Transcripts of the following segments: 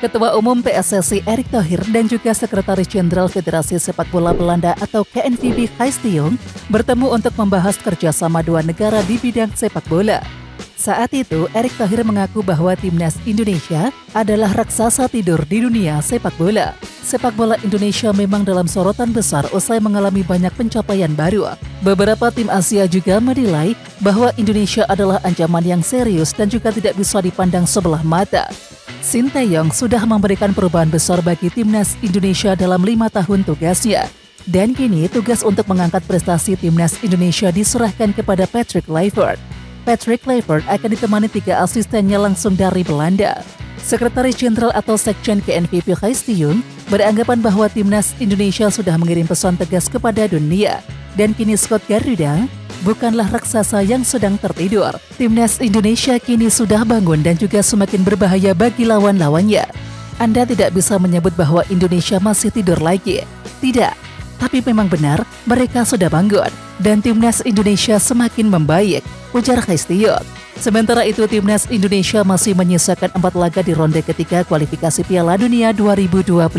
Ketua Umum PSSI Erick Thohir dan juga Sekretaris Jenderal Federasi Sepak Bola Belanda atau KNVB Gijs de Jong bertemu untuk membahas kerjasama dua negara di bidang sepak bola. Saat itu, Erick Thohir mengaku bahwa timnas Indonesia adalah raksasa tidur di dunia sepak bola. Sepak bola Indonesia memang dalam sorotan besar usai mengalami banyak pencapaian baru. Beberapa tim Asia juga menilai bahwa Indonesia adalah ancaman yang serius dan juga tidak bisa dipandang sebelah mata. Sinteyong sudah memberikan perubahan besar bagi timnas Indonesia dalam 5 tahun tugasnya. Dan kini tugas untuk mengangkat prestasi timnas Indonesia diserahkan kepada Patrick Kluivert. Patrick Kluivert akan ditemani 3 asistennya langsung dari Belanda. Sekretaris Jenderal atau Sekjen KNVB Gijs de Jong beranggapan bahwa timnas Indonesia sudah mengirim pesan tegas kepada dunia. Dan kini skuad Garuda bukanlah raksasa yang sedang tertidur. Timnas Indonesia kini sudah bangun dan juga semakin berbahaya bagi lawan-lawannya. Anda tidak bisa menyebut bahwa Indonesia masih tidur lagi. Tidak, tapi memang benar mereka sudah bangun dan timnas Indonesia semakin membaik, ujar Gijs de Jong. Sementara itu, timnas Indonesia masih menyisakan 4 laga di ronde ketiga kualifikasi Piala Dunia 2026.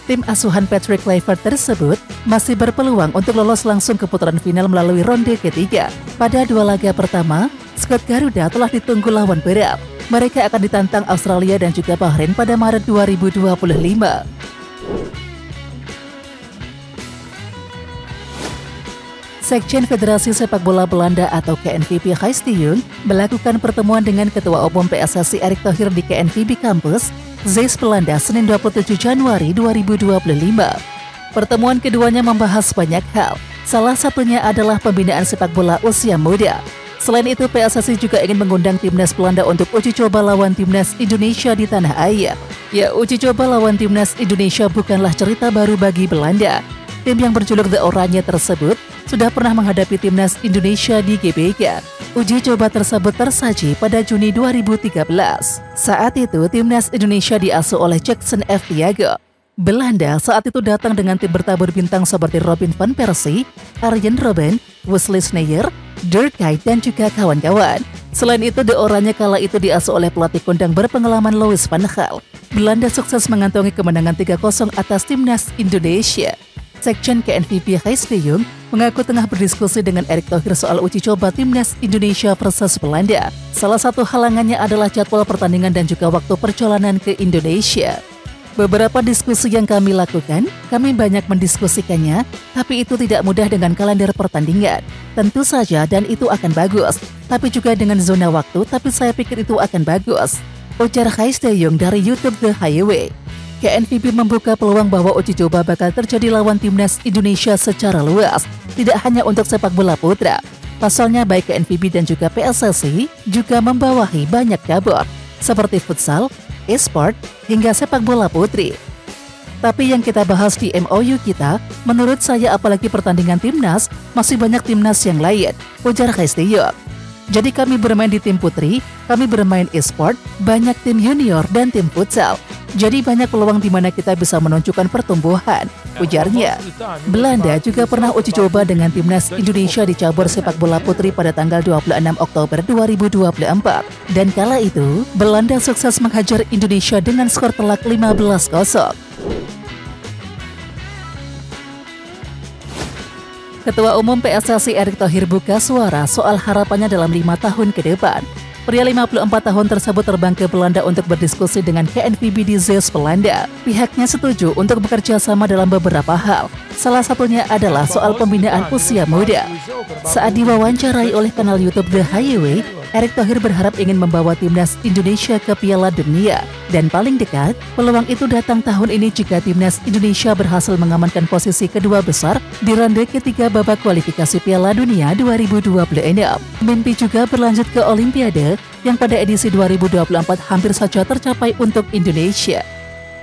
Tim asuhan Patrick Kluivert tersebut masih berpeluang untuk lolos langsung ke putaran final melalui ronde ketiga. Pada 2 laga pertama, skuad Garuda telah ditunggu lawan berat. Mereka akan ditantang Australia dan juga Bahrain pada Maret 2025. Sekjen Federasi Sepak Bola Belanda atau KNVB Gijs de Jong melakukan pertemuan dengan Ketua Umum PSSI Erick Thohir di KNVB Campus, Zeist, Belanda, Senin 27 Januari 2025. Pertemuan keduanya membahas banyak hal, salah satunya adalah pembinaan sepak bola usia muda. Selain itu, PSSI juga ingin mengundang timnas Belanda untuk uji coba lawan timnas Indonesia di tanah air. Ya, uji coba lawan timnas Indonesia bukanlah cerita baru bagi Belanda. Tim yang berjuluk The Oranje tersebut sudah pernah menghadapi timnas Indonesia di GBK. Uji coba tersebut tersaji pada Juni 2013. Saat itu, timnas Indonesia diasuh oleh Jackson F. Thiago. Belanda saat itu datang dengan tim bertabur bintang seperti Robin van Persie, Arjen Robben, Wesley Sneijder, Dirk Kuyt, dan juga kawan-kawan. Selain itu, The Oranje kala itu diasuh oleh pelatih kondang berpengalaman Louis van Gaal. Belanda sukses mengantongi kemenangan 3-0 atas timnas Indonesia. Sekjen KNVB Gijs de Jong mengaku tengah berdiskusi dengan Erick Thohir soal uji coba timnas Indonesia versus Belanda. Salah satu halangannya adalah jadwal pertandingan dan juga waktu perjalanan ke Indonesia. Beberapa diskusi yang kami lakukan, kami banyak mendiskusikannya, tapi itu tidak mudah dengan kalender pertandingan. Tentu saja dan itu akan bagus, tapi juga dengan zona waktu, tapi saya pikir itu akan bagus, ujar Gijs de Jong dari YouTube The Highway. KNVB membuka peluang bahwa uji coba bakal terjadi lawan timnas Indonesia secara luas, tidak hanya untuk sepak bola putra. Pasalnya baik KNVB dan juga PSSI juga membawahi banyak cabur, seperti futsal, e-sport, hingga sepak bola putri. Tapi yang kita bahas di MOU kita, menurut saya apalagi pertandingan timnas, masih banyak timnas yang lain, ujar Gijs de Jong. Jadi kami bermain di tim putri, kami bermain e-sport, banyak tim junior dan tim futsal. Jadi banyak peluang di mana kita bisa menunjukkan pertumbuhan, ujarnya. Belanda juga pernah uji coba dengan timnas Indonesia di cabur sepak bola putri pada tanggal 26 Oktober 2024. Dan kala itu, Belanda sukses menghajar Indonesia dengan skor telak 15-0. Ketua Umum PSSI Erick Thohir buka suara soal harapannya dalam 5 tahun ke depan. Pria 54 tahun tersebut terbang ke Belanda untuk berdiskusi dengan KNVB di Zeist, Belanda. Pihaknya setuju untuk bekerja sama dalam beberapa hal. Salah satunya adalah soal pembinaan usia muda. Saat diwawancarai oleh kanal YouTube The Highway, Erick Thohir berharap ingin membawa timnas Indonesia ke Piala Dunia. Dan paling dekat, peluang itu datang tahun ini jika timnas Indonesia berhasil mengamankan posisi kedua besar di ronde ketiga babak kualifikasi Piala Dunia 2026. Mimpi juga berlanjut ke Olimpiade yang pada edisi 2024 hampir saja tercapai untuk Indonesia.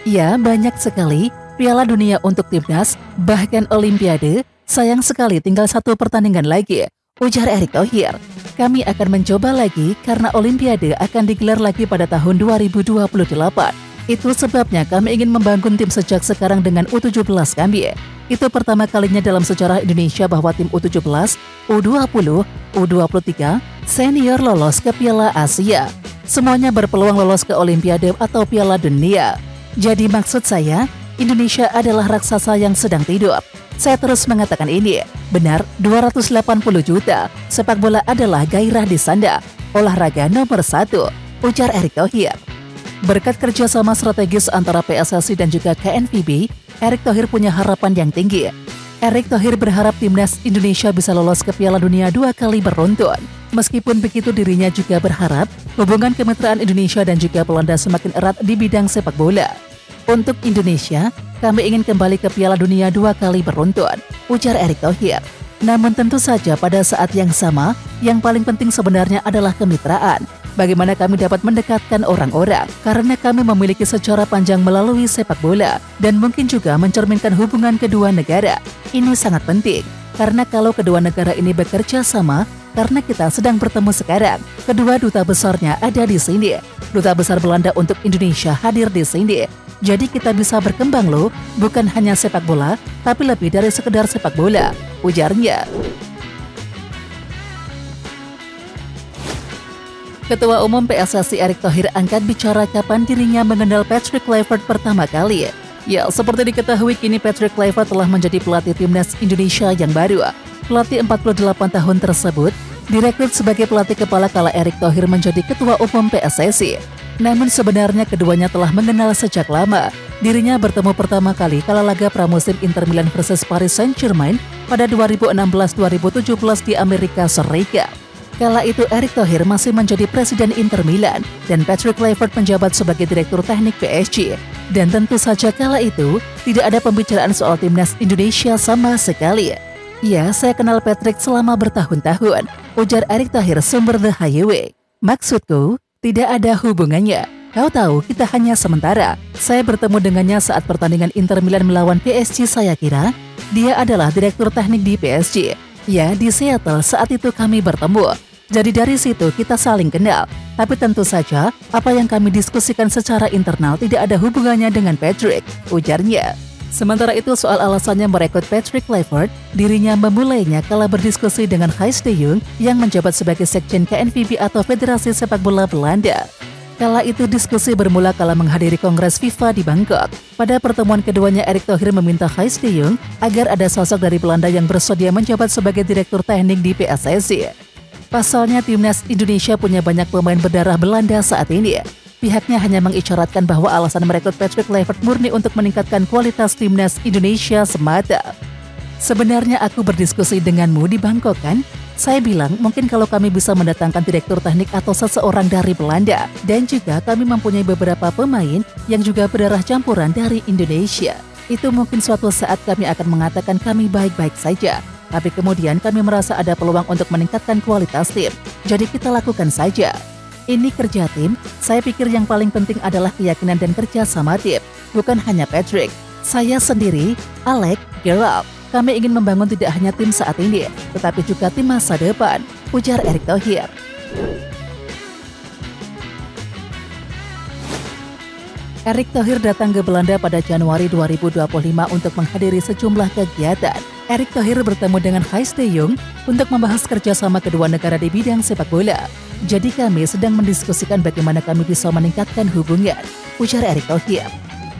Ya, banyak sekali Piala Dunia untuk timnas, bahkan Olimpiade, sayang sekali tinggal 1 pertandingan lagi, ujar Erick Thohir. Kami akan mencoba lagi karena Olimpiade akan digelar lagi pada tahun 2028. Itu sebabnya kami ingin membangun tim sejak sekarang dengan U17 kami. Itu pertama kalinya dalam sejarah Indonesia bahwa tim U17, U20, U23, senior lolos ke Piala Asia. semuanya berpeluang lolos ke Olimpiade atau Piala Dunia. Jadi maksud saya, Indonesia adalah raksasa yang sedang tidur. Saya terus mengatakan ini, benar 280 juta, sepak bola adalah gairah di Sanda, olahraga nomor 1, ujar Erick Thohir. Berkat kerjasama strategis antara PSSI dan juga KNVB, Erick Thohir punya harapan yang tinggi. Erick Thohir berharap timnas Indonesia bisa lolos ke Piala Dunia 2 kali beruntun. Meskipun begitu, dirinya juga berharap hubungan kemitraan Indonesia dan juga Belanda semakin erat di bidang sepak bola. Untuk Indonesia, kami ingin kembali ke Piala Dunia 2 kali beruntun, ujar Erick Thohir. Namun tentu saja pada saat yang sama, yang paling penting sebenarnya adalah kemitraan. Bagaimana kami dapat mendekatkan orang-orang, karena kami memiliki sejarah panjang melalui sepak bola, dan mungkin juga mencerminkan hubungan kedua negara. Ini sangat penting, karena kalau kedua negara ini bekerja sama, karena kita sedang bertemu sekarang, kedua duta besarnya ada di sini. Duta besar Belanda untuk Indonesia hadir di sini. Jadi kita bisa berkembang loh, bukan hanya sepak bola, tapi lebih dari sekedar sepak bola, ujarnya. Ketua Umum PSSI Erick Thohir angkat bicara kapan dirinya mengenal Patrick Kluivert pertama kali. Ya, seperti diketahui kini Patrick Kluivert telah menjadi pelatih timnas Indonesia yang baru. Pelatih 48 tahun tersebut direkrut sebagai pelatih kepala kala Erick Thohir menjadi Ketua Umum PSSI. Namun sebenarnya keduanya telah mengenal sejak lama. Dirinya bertemu pertama kali kala laga pramusim Inter Milan versus Paris Saint-Germain pada 2016-2017 di Amerika Serikat. Kala itu Erick Thohir masih menjadi presiden Inter Milan dan Patrick Kluivert menjabat sebagai direktur teknik PSG. Dan tentu saja kala itu tidak ada pembicaraan soal timnas Indonesia sama sekali. Ya, saya kenal Patrick selama bertahun-tahun, ujar Erick Thohir sumber The Highway. Maksudku, tidak ada hubungannya. Kau tahu, kita hanya sementara. Saya bertemu dengannya saat pertandingan Inter Milan melawan PSG. Saya kira dia adalah direktur teknik di PSG. Ya, di Seattle saat itu kami bertemu. Jadi dari situ kita saling kenal. Tapi tentu saja, apa yang kami diskusikan secara internal tidak ada hubungannya dengan Patrick, ujarnya. Sementara itu soal alasannya merekrut Patrick Kluivert, dirinya memulainya kala berdiskusi dengan Gijs de Jong yang menjabat sebagai Sekjen KNVB atau Federasi Sepak Bola Belanda. Kala itu diskusi bermula kala menghadiri Kongres FIFA di Bangkok. Pada pertemuan keduanya, Erick Thohir meminta Gijs de Jong agar ada sosok dari Belanda yang bersedia menjabat sebagai direktur teknik di PSSI. Pasalnya timnas Indonesia punya banyak pemain berdarah Belanda saat ini. Pihaknya hanya mengisyaratkan bahwa alasan merekrut Patrick Kluivert murni untuk meningkatkan kualitas timnas Indonesia semata. Sebenarnya aku berdiskusi denganmu di Bangkok kan? Saya bilang mungkin kalau kami bisa mendatangkan direktur teknik atau seseorang dari Belanda. Dan juga kami mempunyai beberapa pemain yang juga berdarah campuran dari Indonesia. Itu mungkin suatu saat kami akan mengatakan kami baik-baik saja. Tapi kemudian kami merasa ada peluang untuk meningkatkan kualitas tim. Jadi kita lakukan saja. Ini kerja tim, saya pikir yang paling penting adalah keyakinan dan kerja sama tim. Bukan hanya Patrick, saya sendiri, Alec, Gerald. Kami ingin membangun tidak hanya tim saat ini, tetapi juga tim masa depan, ujar Erick Thohir. Erick Thohir datang ke Belanda pada Januari 2025 untuk menghadiri sejumlah kegiatan. Erick Thohir bertemu dengan Gijs de Jong untuk membahas kerjasama kedua negara di bidang sepak bola. Jadi kami sedang mendiskusikan bagaimana kami bisa meningkatkan hubungan, ujar Erick Thohir.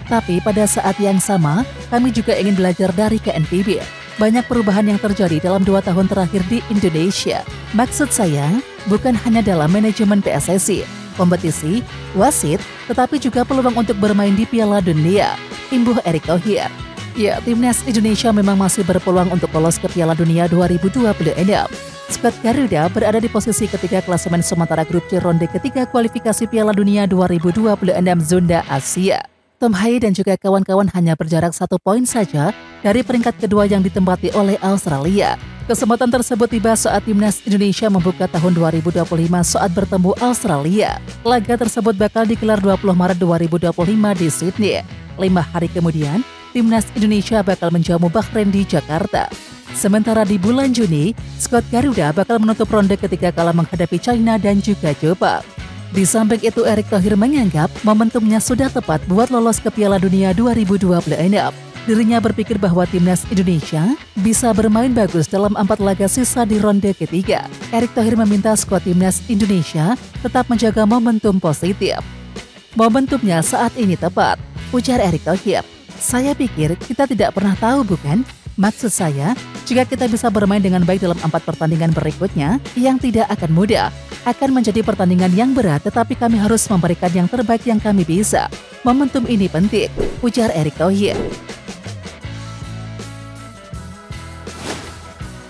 Tapi pada saat yang sama, kami juga ingin belajar dari KNVB. Banyak perubahan yang terjadi dalam 2 tahun terakhir di Indonesia. Maksud saya, bukan hanya dalam manajemen PSSI, kompetisi, wasit, tetapi juga peluang untuk bermain di Piala Dunia, imbuh Erick Thohir. Ya, timnas Indonesia memang masih berpeluang untuk lolos ke Piala Dunia 2026. Skuad Garuda berada di posisi ketiga klasemen sementara grup C ronde ketiga kualifikasi Piala Dunia 2026 zona Asia. Tom Hai dan juga kawan-kawan hanya berjarak 1 poin saja dari peringkat kedua yang ditempati oleh Australia. Kesempatan tersebut tiba saat timnas Indonesia membuka tahun 2025 saat bertemu Australia. Laga tersebut bakal digelar 20 Maret 2025 di Sydney. 5 hari kemudian, timnas Indonesia bakal menjamu Bahrain di Jakarta. Sementara di bulan Juni, skuad Garuda bakal menutup ronde ketiga kala menghadapi China dan juga Jepang. Di samping itu, Erick Thohir menganggap momentumnya sudah tepat buat lolos ke Piala Dunia 2026. dirinya berpikir bahwa timnas Indonesia bisa bermain bagus dalam 4 laga sisa di ronde ketiga. Erick Thohir meminta skuad timnas Indonesia tetap menjaga momentum positif. Momentumnya saat ini tepat, ujar Erick Thohir. Saya pikir kita tidak pernah tahu, bukan? Maksud saya, jika kita bisa bermain dengan baik dalam 4 pertandingan berikutnya yang tidak akan mudah, akan menjadi pertandingan yang berat, tetapi kami harus memberikan yang terbaik yang kami bisa. Momentum ini penting, ujar Erick Thohir.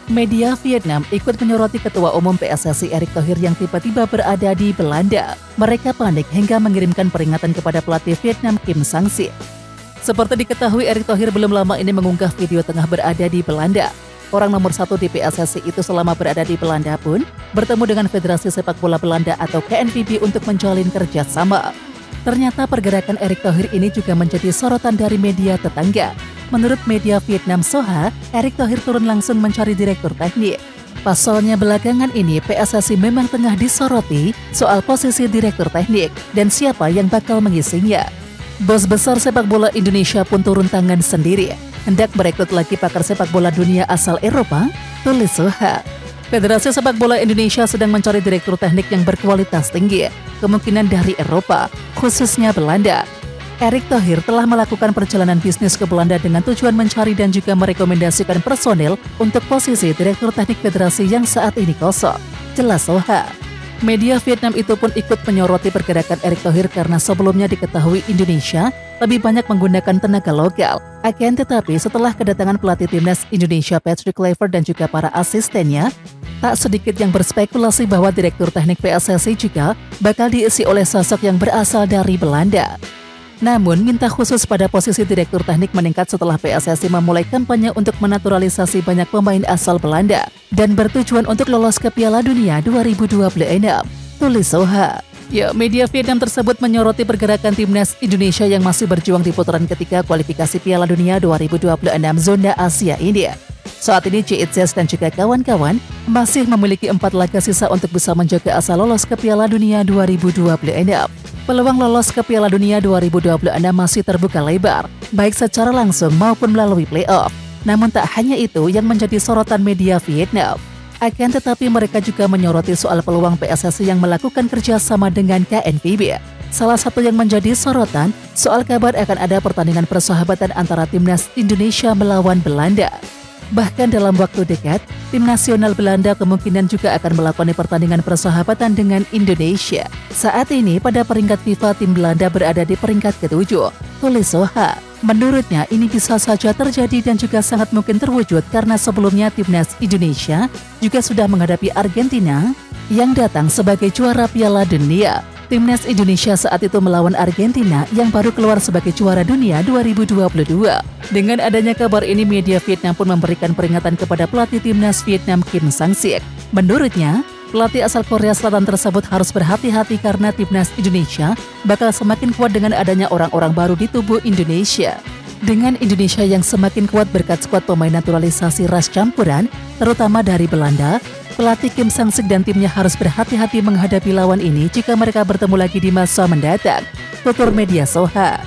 Media Vietnam ikut menyoroti Ketua Umum PSSI Erick Thohir yang tiba-tiba berada di Belanda. Mereka panik hingga mengirimkan peringatan kepada pelatih Vietnam Kim Sang-sik. Seperti diketahui, Erick Thohir belum lama ini mengunggah video tengah berada di Belanda. Orang nomor 1 di PSSI itu selama berada di Belanda pun bertemu dengan Federasi Sepak Bola Belanda atau KNVB untuk menjalin kerjasama. Ternyata pergerakan Erick Thohir ini juga menjadi sorotan dari media tetangga. Menurut media Vietnam Soha, Erick Thohir turun langsung mencari direktur teknik. Pasalnya belakangan ini PSSI memang tengah disoroti soal posisi direktur teknik dan siapa yang bakal mengisinya. Bos besar sepak bola Indonesia pun turun tangan sendiri, hendak merekrut lagi pakar sepak bola dunia asal Eropa, tulis Soha. Federasi Sepak Bola Indonesia sedang mencari direktur teknik yang berkualitas tinggi, kemungkinan dari Eropa, khususnya Belanda. Erick Thohir telah melakukan perjalanan bisnis ke Belanda dengan tujuan mencari dan juga merekomendasikan personel untuk posisi direktur teknik federasi yang saat ini kosong, jelas Soha. Media Vietnam itu pun ikut menyoroti pergerakan Erick Thohir karena sebelumnya diketahui Indonesia lebih banyak menggunakan tenaga lokal. Akan tetapi setelah kedatangan pelatih timnas Indonesia Patrick Kluivert dan juga para asistennya, tak sedikit yang berspekulasi bahwa direktur teknik PSSI juga bakal diisi oleh sosok yang berasal dari Belanda. Namun, minta khusus pada posisi direktur teknik meningkat setelah PSSI memulai kampanye untuk menaturalisasi banyak pemain asal Belanda dan bertujuan untuk lolos ke Piala Dunia 2026, tulis Soha. Ya, media Vietnam tersebut menyoroti pergerakan timnas Indonesia yang masih berjuang di putaran ketiga kualifikasi Piala Dunia 2026 zona Asia ini. Saat ini J.H. dan juga kawan-kawan masih memiliki 4 laga sisa untuk bisa menjaga asa lolos ke Piala Dunia 2026. Peluang lolos ke Piala Dunia 2026 masih terbuka lebar, baik secara langsung maupun melalui playoff. Namun tak hanya itu yang menjadi sorotan media Vietnam. Akan tetapi mereka juga menyoroti soal peluang PSSI yang melakukan kerjasama dengan KNVB. Salah satu yang menjadi sorotan soal kabar akan ada pertandingan persahabatan antara timnas Indonesia melawan Belanda. Bahkan dalam waktu dekat, tim nasional Belanda kemungkinan juga akan melakoni pertandingan persahabatan dengan Indonesia. Saat ini pada peringkat FIFA tim Belanda berada di peringkat ke-7, tulis Soha. Menurutnya ini bisa saja terjadi dan juga sangat mungkin terwujud karena sebelumnya timnas Indonesia juga sudah menghadapi Argentina yang datang sebagai juara Piala Dunia. Timnas Indonesia saat itu melawan Argentina yang baru keluar sebagai juara dunia 2022. Dengan adanya kabar ini, media Vietnam pun memberikan peringatan kepada pelatih timnas Vietnam Kim Sang-sik. Menurutnya, pelatih asal Korea Selatan tersebut harus berhati-hati karena timnas Indonesia bakal semakin kuat dengan adanya orang-orang baru di tubuh Indonesia. Dengan Indonesia yang semakin kuat berkat skuad pemain naturalisasi ras campuran, terutama dari Belanda, pelatih Kim Sang-sik dan timnya harus berhati-hati menghadapi lawan ini jika mereka bertemu lagi di masa mendatang, tutur media Soha.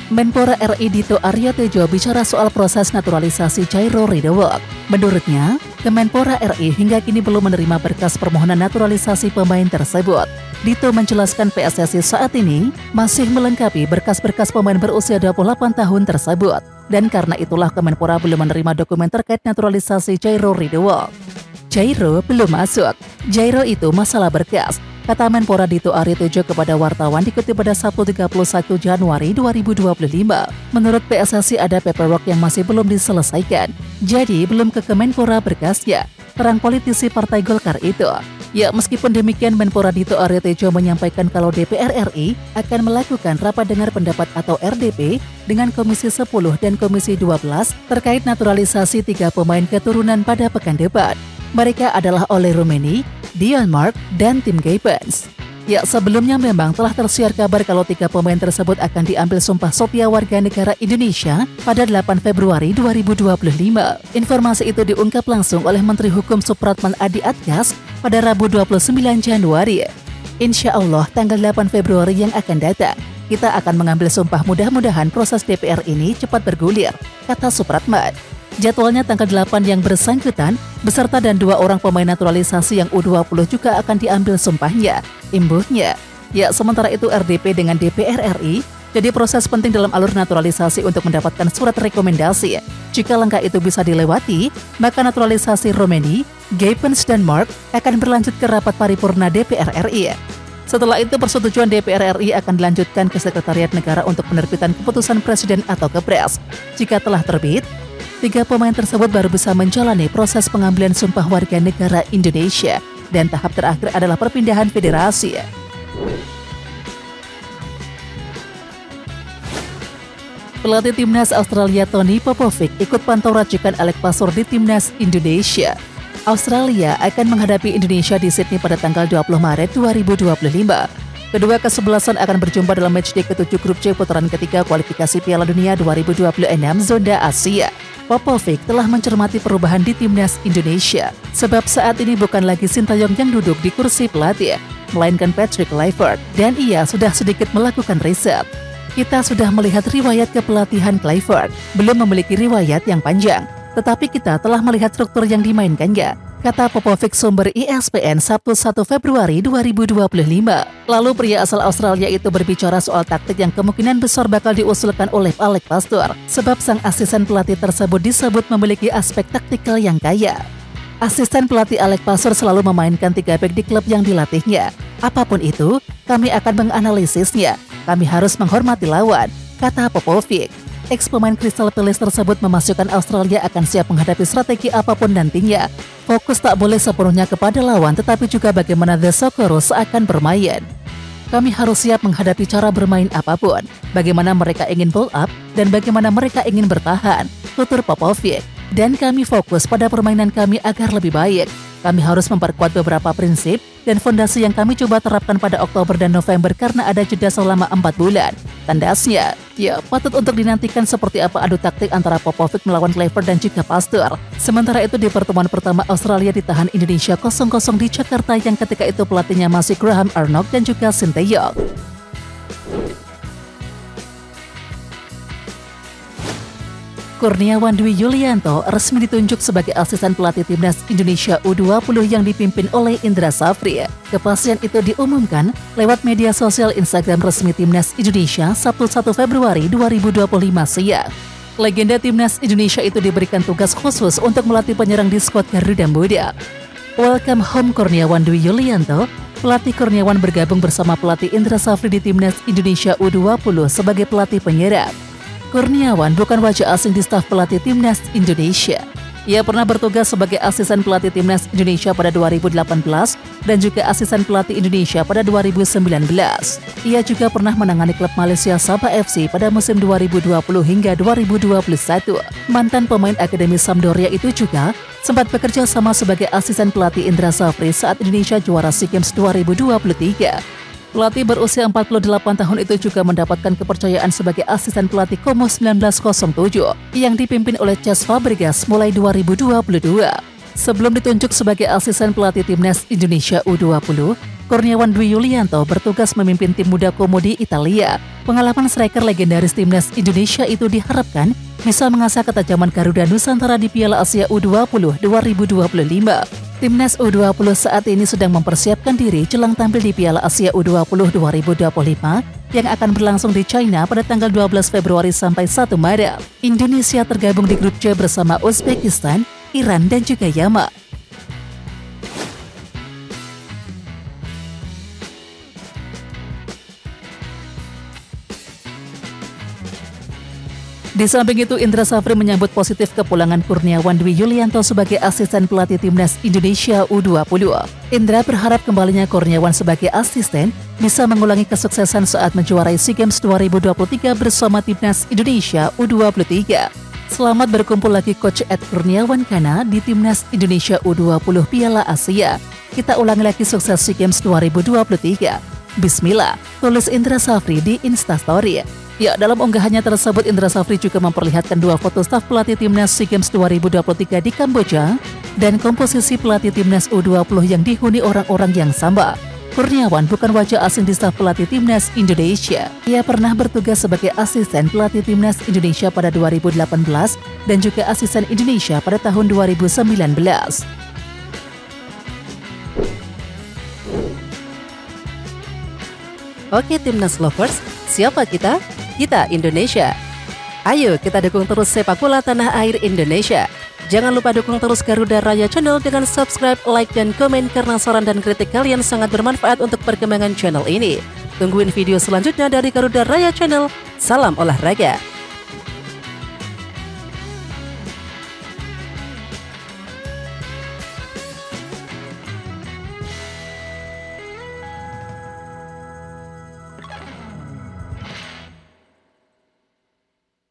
Menpora RI Dito Aryo Tejo bicara soal proses naturalisasi Chairul Ridhowook. Menurutnya, Kemenpora RI hingga kini belum menerima berkas permohonan naturalisasi pemain tersebut. Dito menjelaskan PSSI saat ini masih melengkapi berkas-berkas pemain berusia 28 tahun tersebut. Dan karena itulah Kemenpora belum menerima dokumen terkait naturalisasi Chairul Ridhowook. Chairul belum masuk. Chairul itu masalah berkas, kata Menpora Dito Aryo Tejo kepada wartawan dikutip pada Sabtu 31 Januari 2025. Menurut PSSI ada paperwork yang masih belum diselesaikan, jadi belum ke Kemenpora berkasnya, terang politisi Partai Golkar itu. Ya, meskipun demikian, Menpora Dito Aryo Tejo menyampaikan kalau DPR RI akan melakukan rapat dengar pendapat atau RDP dengan Komisi 10 dan Komisi 12 terkait naturalisasi 3 pemain keturunan pada pekan depan. Mereka adalah Ole Rummenigge, Dion Mark, dan Tim Gibbons. Ya, sebelumnya memang telah tersiar kabar kalau 3 pemain tersebut akan diambil sumpah setia warga negara Indonesia pada 8 Februari 2025. Informasi itu diungkap langsung oleh Menteri Hukum Supratman Adi Atgas pada Rabu 29 Januari. Insya Allah tanggal 8 Februari yang akan datang, Kita akan mengambil sumpah, mudah-mudahan proses DPR ini cepat bergulir, kata Supratman. Jadwalnya tanggal 8 yang bersangkutan, beserta dan 2 orang pemain naturalisasi yang U20 juga akan diambil sumpahnya, imbuhnya. Ya, sementara itu RDP dengan DPR RI jadi proses penting dalam alur naturalisasi untuk mendapatkan surat rekomendasi. Jika langkah itu bisa dilewati, maka naturalisasi Romani, Gapens, dan Mark akan berlanjut ke rapat paripurna DPR RI. Setelah itu persetujuan DPR RI akan dilanjutkan ke Sekretariat Negara untuk penerbitan keputusan Presiden atau Kepres. Jika telah terbit, 3 pemain tersebut baru bisa menjalani proses pengambilan sumpah warga negara Indonesia. Dan tahap terakhir adalah perpindahan federasi. Pelatih timnas Australia Tony Popovic ikut pantau racikan Alec Pasur di timnas Indonesia. Australia akan menghadapi Indonesia di Sydney pada tanggal 20 Maret 2025. Kedua kesebelasan akan berjumpa dalam matchday ke-7 grup C putaran ketiga kualifikasi Piala Dunia 2026 zona Asia. Popovic telah mencermati perubahan di timnas Indonesia, sebab saat ini bukan lagi Sintayong yang duduk di kursi pelatih, melainkan Patrick Kluivert, dan ia sudah sedikit melakukan riset. Kita sudah melihat riwayat kepelatihan Kluivert, belum memiliki riwayat yang panjang. Tetapi kita telah melihat struktur yang dimainkannya, kata Popovic sumber ESPN Sabtu 1 Februari 2025. Lalu pria asal Australia itu berbicara soal taktik yang kemungkinan besar bakal diusulkan oleh Alec Pasur, sebab sang asisten pelatih tersebut disebut memiliki aspek taktikal yang kaya. Asisten pelatih Alec Pasur selalu memainkan 3 bek di klub yang dilatihnya. Apapun itu, kami akan menganalisisnya. Kami harus menghormati lawan, kata Popovic. Ex-pemain Crystal Palace tersebut memastikan Australia akan siap menghadapi strategi apapun nantinya. Fokus tak boleh sepenuhnya kepada lawan, tetapi juga bagaimana The Socceroos akan bermain. Kami harus siap menghadapi cara bermain apapun, bagaimana mereka ingin pull up, dan bagaimana mereka ingin bertahan, tutur Popovic. Dan kami fokus pada permainan kami agar lebih baik. Kami harus memperkuat beberapa prinsip dan fondasi yang kami coba terapkan pada Oktober dan November karena ada jeda selama 4 bulan. Tandasnya, ya patut untuk dinantikan seperti apa adu taktik antara Popovic melawan Kluivert dan juga Pastur. Sementara itu di pertemuan pertama Australia ditahan Indonesia 0-0 di Jakarta yang ketika itu pelatihnya masih Graham Arnold dan juga Sintayong. Kurniawan Dwi Yulianto resmi ditunjuk sebagai asisten pelatih timnas Indonesia U20 yang dipimpin oleh Indra Safri. Kepastian itu diumumkan lewat media sosial Instagram resmi timnas Indonesia Sabtu 1 Februari 2025 siang. Legenda timnas Indonesia itu diberikan tugas khusus untuk melatih penyerang di skuad Garuda Muda. Welcome home Kurniawan Dwi Yulianto. Pelatih Kurniawan bergabung bersama pelatih Indra Safri di timnas Indonesia U20 sebagai pelatih penyerang. Kurniawan bukan wajah asing di staf pelatih timnas Indonesia. Ia pernah bertugas sebagai asisten pelatih timnas Indonesia pada 2018 dan juga asisten pelatih Indonesia pada 2019. Ia juga pernah menangani klub Malaysia Sabah FC pada musim 2020 hingga 2021. Mantan pemain Akademi Sampdoria itu juga sempat bekerja sama sebagai asisten pelatih Indra Safri saat Indonesia juara SEA Games 2023. Pelatih berusia 48 tahun itu juga mendapatkan kepercayaan sebagai asisten pelatih Como 1907 yang dipimpin oleh Cesc Fabregas mulai 2022. Sebelum ditunjuk sebagai asisten pelatih timnas Indonesia U20, Kurniawan Dwi Yulianto bertugas memimpin tim muda Como di Italia. Pengalaman striker legendaris timnas Indonesia itu diharapkan bisa mengasah ketajaman Garuda Nusantara di Piala Asia U20 2025. Timnas U20 saat ini sedang mempersiapkan diri jelang tampil di Piala Asia U20 2025 yang akan berlangsung di China pada tanggal 12 Februari sampai 1 Maret. Indonesia tergabung di grup C bersama Uzbekistan, Iran, dan juga Yaman. Di samping itu, Indra Safri menyambut positif kepulangan Kurniawan Dwi Yulianto sebagai asisten pelatih timnas Indonesia U20. Indra berharap kembalinya Kurniawan sebagai asisten bisa mengulangi kesuksesan saat menjuarai SEA Games 2023 bersama timnas Indonesia U23. Selamat berkumpul lagi Coach Ed Kurniawan Kana di timnas Indonesia U20 Piala Asia. Kita ulangi lagi sukses SEA Games 2023. Bismillah, tulis Indra Safri di Instastory. Ya, dalam unggahannya tersebut Indra Safri juga memperlihatkan 2 foto staf pelatih timnas SEA Games 2023 di Kamboja dan komposisi pelatih timnas U20 yang dihuni orang-orang yang sama. Kurniawan bukan wajah asing di staf pelatih Timnas Indonesia. Ia pernah bertugas sebagai asisten pelatih Timnas Indonesia pada 2018 dan juga asisten Indonesia pada tahun 2019. Oke Timnas Lovers, siapa kita? Kita Indonesia. Ayo kita dukung terus sepak bola tanah air Indonesia. Jangan lupa dukung terus Garuda Raya Channel dengan subscribe, like, dan komen karena saran dan kritik kalian sangat bermanfaat untuk perkembangan channel ini. Tungguin video selanjutnya dari Garuda Raya Channel. Salam olahraga.